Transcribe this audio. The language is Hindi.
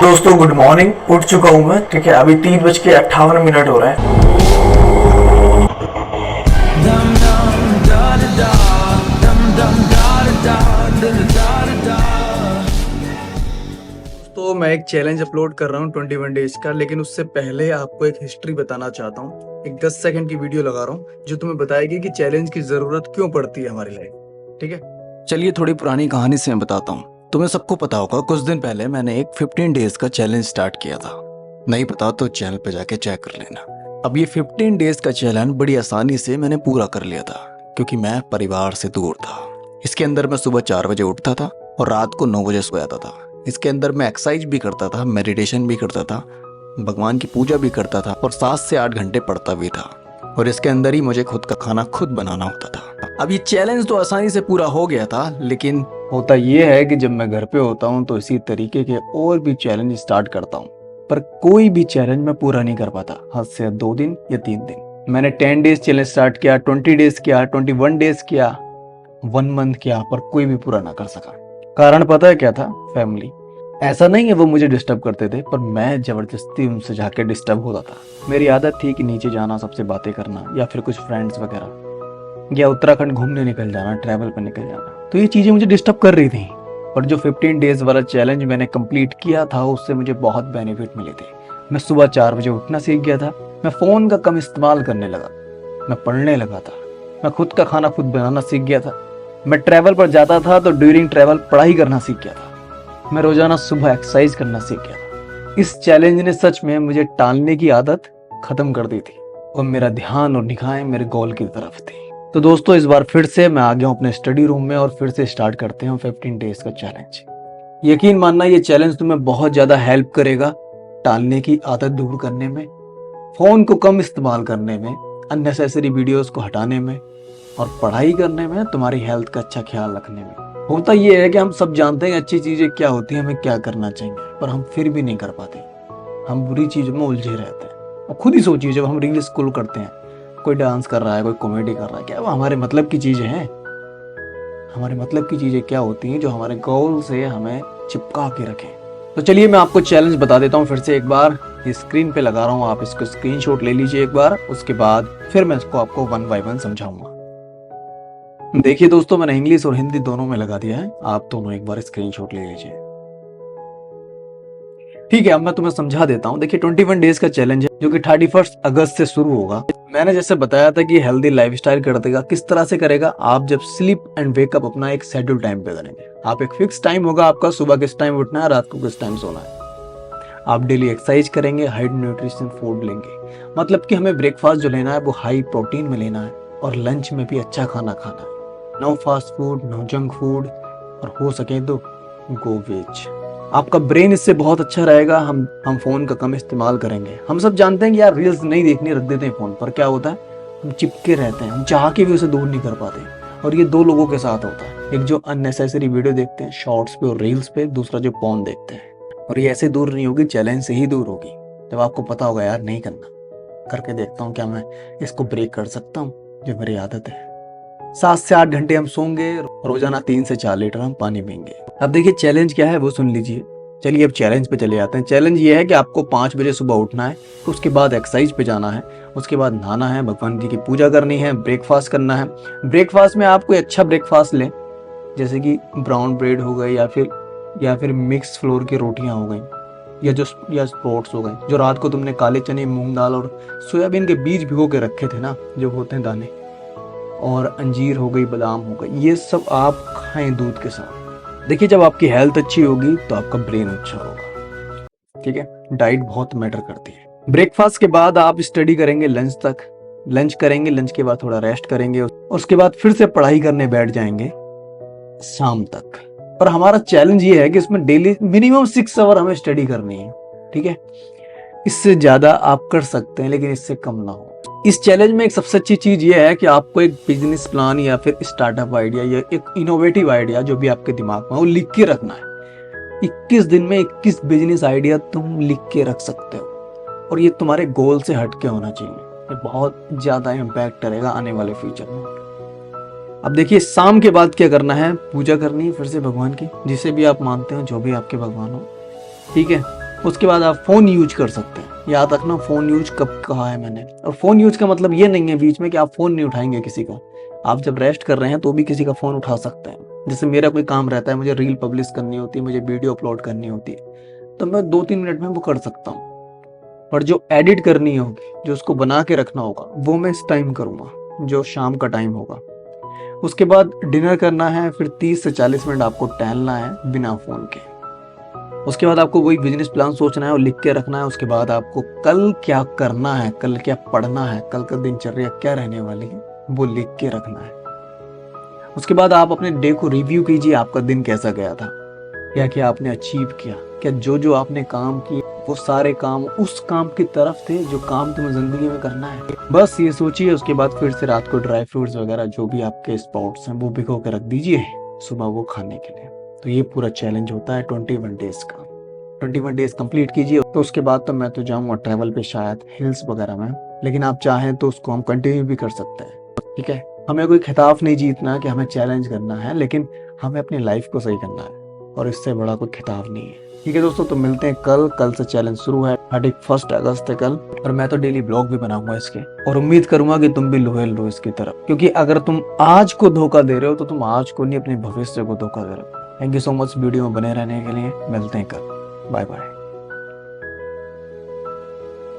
दोस्तों गुड मॉर्निंग। उठ चुका हूँ मैं। ठीक है, अभी 3:58 हो रहा है। तो मैं एक चैलेंज अपलोड कर रहा हूँ 21 डेज का, लेकिन उससे पहले आपको एक हिस्ट्री बताना चाहता हूँ। एक 10 सेकंड की वीडियो लगा रहा हूँ जो तुम्हें बताएगी कि चैलेंज की जरूरत क्यों पड़ती है हमारी लाइफ। ठीक है, चलिए थोड़ी पुरानी कहानी से मैं बताता हूँ। तुम्हें सबको पता होगा कुछ दिन पहले मैंने एक 15 डेज का चैलेंज स्टार्ट किया था। नहीं पता तो चैनल पे जाके चेक कर लेना। अब ये 15 डेज का चैलेंज बड़ी आसानी से मैंने पूरा कर लिया था, क्योंकि मैं परिवार से दूर था। इसके अंदर मैं सुबह 4 बजे उठता था और रात को 9 बजे सो जाता था। इसके अंदर मैं एक्सरसाइज भी करता था, मेडिटेशन भी करता था, भगवान की पूजा भी करता था और 7 से 8 घंटे पढ़ता भी था। और इसके अंदर ही मुझे खुद का खाना खुद बनाना होता था। अब ये चैलेंज तो आसानी से पूरा हो गया था, लेकिन होता ये है कि जब मैं घर पे होता हूँ तो इसी तरीके के और भी चैलेंज स्टार्ट करता हूँ, पर कोई भी चैलेंज मैं पूरा नहीं कर पाता। हद से 2 दिन या 3 दिन। मैंने 10 डेज चैलेंज स्टार्ट किया, 20 डेज किया, 21 डेज किया, 1 मंथ किया, पर कोई भी पूरा ना कर सका। कारण पता है क्या था? फैमिली। ऐसा नहीं है वो मुझे डिस्टर्ब करते थे, पर मैं जबरदस्ती उनसे जाके डिस्टर्ब होता था। मेरी आदत थी कि नीचे जाना, सबसे बातें करना, या फिर कुछ फ्रेंड्स वगैरह, या उत्तराखंड घूमने निकल जाना, ट्रैवल पर निकल जाना। तो ये चीजें मुझे डिस्टर्ब कर रही थी। और जो 15 डेज वाला चैलेंज मैंने कंप्लीट किया था, उससे मुझे बहुत बेनिफिट मिले थे। मैं सुबह 4 बजे उठना सीख गया था, मैं फोन का कम इस्तेमाल करने लगा, मैं पढ़ने लगा था, मैं खुद का खाना खुद बनाना सीख गया था, मैं ट्रैवल पर जाता था तो ड्यूरिंग ट्रैवल पढ़ाई करना सीख गया था, मैं रोजाना सुबह एक्सरसाइज करना सीख गया था। इस चैलेंज ने सच में मुझे टालने की आदत खत्म कर दी थी और मेरा ध्यान और निगाहें मेरे गोल की तरफ थी। तो दोस्तों, इस बार फिर से मैं आ गया हूँ अपने स्टडी रूम में और फिर से स्टार्ट करते हैं 15 डेज का चैलेंज। यकीन मानना, ये चैलेंज तुम्हें बहुत ज्यादा हेल्प करेगा टालने की आदत दूर करने में, फोन को कम इस्तेमाल करने में, अननेसेसरी वीडियोस को हटाने में, और पढ़ाई करने में, तुम्हारी हेल्थ का अच्छा ख्याल रखने में। होता यह है कि हम सब जानते हैं अच्छी चीजें क्या होती हैं, हमें क्या करना चाहिए, पर हम फिर भी नहीं कर पाते। हम बुरी चीजों में उलझे रहते हैं। और खुद ही सोचिए, जब हम रील स्क्रॉल करते हैं, कोई डांस कर रहा है, कोई कॉमेडी कर रहा है, क्या वो हमारे मतलब की चीजें हैं? हमारे मतलब की चीजें क्या होती हैं जो हमारे गोल से हमें चिपका के रखें? तो चलिए मैं आपको चैलेंज बता देता हूँ फिर से एक बार। ये स्क्रीन पे लगा रहा हूँ, आप इसको स्क्रीनशॉट ले लीजिए एक बार, उसके बाद फिर मैं इसको आपको 1 बाय 1 समझाऊंगा। देखिए दोस्तों, मैंने इंग्लिश और हिंदी दोनों में लगा दिया है, आप दोनों एक बार स्क्रीनशॉट ले लीजिए। ठीक है, अब मैं तुम्हें समझा देता हूँ। देखिए 21 डेज का चैलेंज है जो कि 31 अगस्त से शुरू होगा। मैंने जैसे बताया था कि हेल्दी लाइफस्टाइल कर देगा। किस तरह से करेगा? आप जब स्लीप एंड वेकअप अपना एक शेड्यूल टाइम पे करेंगे। आप एक फिक्स टाइम होगा आपका, सुबह किस टाइम उठना है, रात को किस टाइम सोना है। आप डेली एक्सरसाइज करेंगे, हाई न्यूट्रिशन फूड लेंगे, मतलब कि हमें ब्रेकफास्ट जो लेना है वो हाई प्रोटीन में लेना है, और लंच में भी अच्छा खाना खाना है। No fast food, no junk food, और हो सके तो गो वेज। आपका ब्रेन इससे बहुत अच्छा रहेगा। हम फोन का कम इस्तेमाल करेंगे। हम सब जानते हैं कि यार रील्स नहीं देखनी, रख देते हैं फोन पर। क्या होता है? हम चिपके रहते हैं, हम चाह के भी उसे दूर नहीं कर पाते। और ये 2 लोगों के साथ होता है, एक जो अननेसेसरी वीडियो देखते हैं शॉर्ट्स पे और रील्स पे, दूसरा जो पोर्न देखते हैं। और ये ऐसे दूर नहीं होगी, चैलेंज से ही दूर होगी, जब आपको पता होगा यार नहीं करना, करके देखता हूँ क्या मैं इसको ब्रेक कर सकता हूँ, जो मेरी आदत है। 7 से 8 घंटे हम सोंगे, रोजाना 3 से 4 लीटर हम पानी पीएंगे। अब देखिए चैलेंज क्या है वो सुन लीजिए। चलिए अब चैलेंज पे चले जाते हैं। चैलेंज ये है कि आपको 5 बजे सुबह उठना है, उसके बाद एक्सरसाइज पे जाना है, उसके बाद नहाना है, भगवान जी की पूजा करनी है, ब्रेकफास्ट करना है। ब्रेकफास्ट में आप कोई अच्छा ब्रेकफास्ट लें, जैसे कि ब्राउन ब्रेड हो गए, या फिर मिक्स फ्लोर की रोटियां हो गई, या स्प्रोट्स हो गए, जो रात को तुमने काले चने, मूंग दाल और सोयाबीन के बीज भिगो के रखे थे ना, जो होते हैं दाने, और अंजीर हो गई, बादाम हो गई, ये सब आप खाएं दूध के साथ। देखिए जब आपकी हेल्थ अच्छी होगी तो आपका ब्रेन अच्छा होगा। ठीक है, डाइट बहुत मैटर करती है। ब्रेकफास्ट के बाद आप स्टडी करेंगे लंच तक, लंच करेंगे, लंच के बाद थोड़ा रेस्ट करेंगे, और उसके बाद फिर से पढ़ाई करने बैठ जाएंगे शाम तक। पर हमारा चैलेंज ये है कि इसमें डेली मिनिमम 6 आवर हमें स्टडी करनी है। ठीक है, इससे ज्यादा आप कर सकते हैं, लेकिन इससे कम ना हो। इस चैलेंज में एक सबसे अच्छी चीज ये है कि आपको एक बिजनेस प्लान या फिर स्टार्टअप आइडिया या एक इनोवेटिव आइडिया जो भी आपके दिमाग में वो लिख के रखना है। 21 दिन में 21 बिजनेस आइडिया तुम लिख के रख सकते हो, और ये तुम्हारे गोल से हटके होना चाहिए। ये बहुत ज्यादा इम्पैक्ट करेगा आने वाले फ्यूचर में। अब देखिए शाम के बाद क्या करना है? पूजा करनी है फिर से भगवान की, जिसे भी आप मानते हो, जो भी आपके भगवान हो। ठीक है, उसके बाद आप फ़ोन यूज कर सकते हैं। याद रखना फ़ोन यूज कब कहा है मैंने। और फ़ोन यूज का मतलब ये नहीं है बीच में कि आप फ़ोन नहीं उठाएंगे किसी का। आप जब रेस्ट कर रहे हैं तो भी किसी का फ़ोन उठा सकते हैं। जैसे मेरा कोई काम रहता है, मुझे रील पब्लिश करनी होती है, मुझे वीडियो अपलोड करनी होती है, तो मैं 2-3 मिनट में वो कर सकता हूँ। पर जो एडिट करनी होगी, जो उसको बना के रखना होगा, वो मैं इस टाइम करूँगा, जो शाम का टाइम होगा। उसके बाद डिनर करना है, फिर 30 से 40 मिनट आपको टहलना है बिना फ़ोन के। उसके बाद आपको वही बिजनेस प्लान सोचना है और लिख के रखना है। उसके बाद आपको कल क्या करना है, कल क्या पढ़ना है, कल का दिनचर्या क्या रहने वाली है, वो लिख के रखना है। उसके बाद आप अपने डे को रिव्यू कीजिए, आपका दिन कैसा गया था, क्या क्या आपने अचीव किया, क्या जो जो आपने काम किए वो सारे काम उस काम की तरफ थे जो काम तुम्हें जिंदगी में करना है। बस ये सोचिए। उसके बाद फिर से रात को ड्राई फ्रूट्स वगैरह जो भी आपके स्पॉट्स हैं वो भिगो के रख दीजिए, सुबह वो खाने के लिए। तो ये पूरा चैलेंज होता है 21 डेज का। 21 डेज कंप्लीट कीजिए। तो उसके बाद तो मैं तो जाऊंगा ट्रैवल पे, शायद हिल्स वगैरह में, लेकिन आप चाहें तो उसको हम कंटिन्यू भी कर सकते हैं। ठीक है, हमें कोई खिताब नहीं जीतना कि हमें चैलेंज करना है, लेकिन हमें अपनी लाइफ को सही करना है, और इससे बड़ा कोई खिताब नहीं है। ठीक है दोस्तों, तो मिलते हैं कल से चैलेंज शुरू है, 31 अगस्त है कल, और मैं तो डेली ब्लॉग भी बनाऊंगा इसके, और उम्मीद करूंगा कि तुम भी लॉयल रहो इसकी तरफ, क्योंकि अगर तुम आज को धोखा दे रहे हो तो तुम आज को नहीं, अपने भविष्य को धोखा दे रहे हो। Thank you so much video में बने रहने के लिए। मिलते हैं कल, बाय बाय।